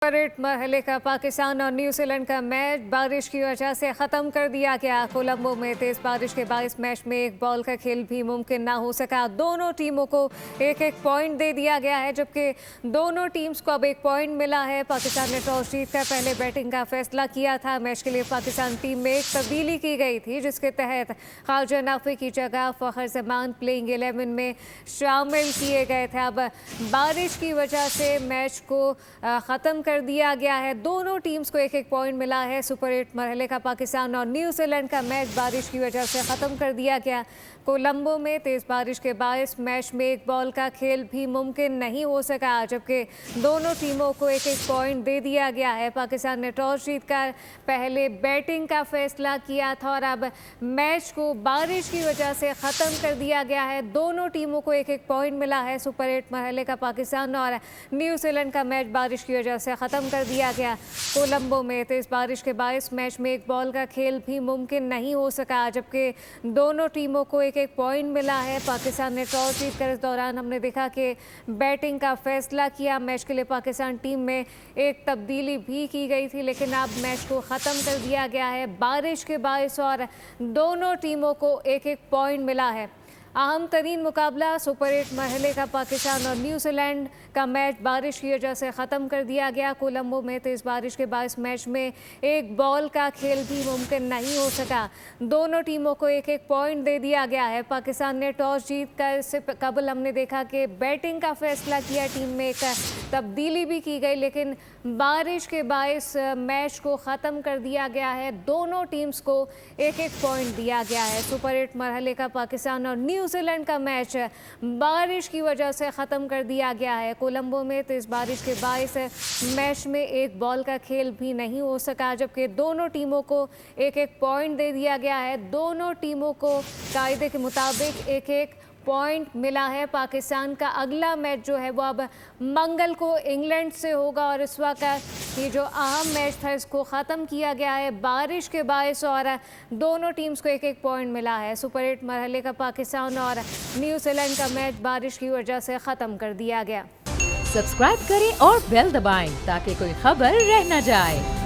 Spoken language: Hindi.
सुपर मरहले का पाकिस्तान और न्यूजीलैंड का मैच बारिश की वजह से ख़त्म कर दिया गया। कोलंबो में तेज़ बारिश के बायस मैच में एक बॉल का खेल भी मुमकिन ना हो सका। दोनों टीमों को एक एक पॉइंट दे दिया गया है, जबकि दोनों टीम्स को अब एक पॉइंट मिला है। पाकिस्तान ने टॉस जीतकर पहले बैटिंग का फैसला किया था। मैच के लिए पाकिस्तान टीम में एक तब्दीली की गई थी, जिसके तहत ख्वाजा नाफी की जगह फ़खर जमान प्लेइंग 11 में शामिल किए गए थे। अब बारिश की वजह से मैच को ख़त्म कर दिया गया है। दोनों टीम्स को एक एक पॉइंट मिला है। सुपर 8 मरहले का पाकिस्तान और न्यूजीलैंड का मैच बारिश की वजह से ख़त्म कर दिया गया। कोलंबो में तेज़ बारिश के बायस मैच में एक बॉल का खेल भी मुमकिन नहीं हो सका, जबकि दोनों टीमों को एक एक पॉइंट दे दिया गया है। पाकिस्तान ने टॉस जीतकर पहले बैटिंग का फैसला किया था और अब मैच को बारिश की वजह से ख़त्म कर दिया गया है। दोनों टीमों को एक एक पॉइंट मिला है। सुपर 8 मरहले का पाकिस्तान और न्यूजीलैंड का मैच बारिश की वजह से ख़त्म कर दिया गया। कोलंबो में तेज़ बारिश के बायस मैच में एक बॉल का खेल भी मुमकिन नहीं हो सका, जबकि दोनों टीमों को एक एक पॉइंट मिला है। पाकिस्तान ने टॉस जीतकर इस दौरान हमने देखा कि बैटिंग का फैसला किया। मैच के लिए पाकिस्तान टीम में एक तब्दीली भी की गई थी, लेकिन अब मैच को ख़त्म कर दिया गया है बारिश के बायस और दोनों टीमों को एक एक पॉइंट मिला है। अहम तरीन मुकाबला सुपर 8 मरहले का पाकिस्तान और न्यूजीलैंड का मैच बारिश की वजह से ख़त्म कर दिया गया। कोलंबो में तेज़ बारिश के बायस मैच में एक बॉल का खेल भी मुमकिन नहीं हो सका। दोनों टीमों को एक एक पॉइंट दे दिया गया है। पाकिस्तान ने टॉस जीतकर इससे कबल हमने देखा कि बैटिंग का फैसला किया, टीम में एक तब्दीली भी की गई, लेकिन बारिश के बायस मैच को ख़त्म कर दिया गया है। दोनों टीम्स को एक एक पॉइंट दिया गया है। सुपर 8 मरहले का पाकिस्तान और न्यूजीलैंड का मैच बारिश की वजह से ख़त्म कर दिया गया है। कोलंबो में तेज़ बारिश के बायस मैच में एक बॉल का खेल भी नहीं हो सका, जबकि दोनों टीमों को एक एक पॉइंट दे दिया गया है। दोनों टीमों को कायदे के मुताबिक एक एक पॉइंट मिला है। पाकिस्तान का अगला मैच जो है वो अब मंगल को इंग्लैंड से होगा और इस वक्त ये जो अहम मैच था इसको ख़त्म किया गया है बारिश के बायस और दोनों टीम्स को एक एक पॉइंट मिला है। सुपर 8 मरहले का पाकिस्तान और न्यूजीलैंड का मैच बारिश की वजह से ख़त्म कर दिया गया। सब्सक्राइब करें और बेल दबाएं ताकि कोई खबर रह न जाए।